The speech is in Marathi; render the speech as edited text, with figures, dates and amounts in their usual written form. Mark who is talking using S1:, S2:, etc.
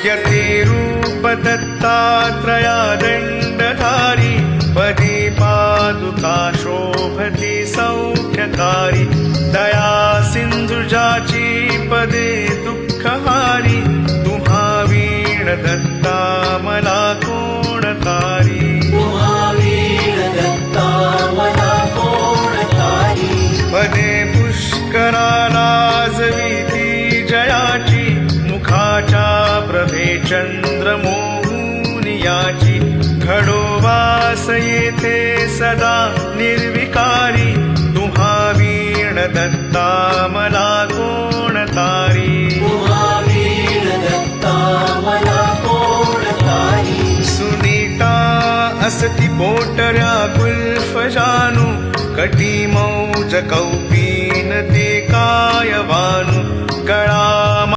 S1: यतिरूप दत्तात्रया दण्डधारी पदी पादुका शोभती सौख्यकारी दया सिंधुजाची पदे दुःखहारी तुम्हा वीण दत्ता मला कोण तारी पदे पुष्कराला जविती जयाची मुखाच्या प्रभे चंद्र मोहुनियाची खडोवास येथे सदा निर्विकारी तुम्हा वीण दत्ता मला कोण तारी सुनीता असती बोल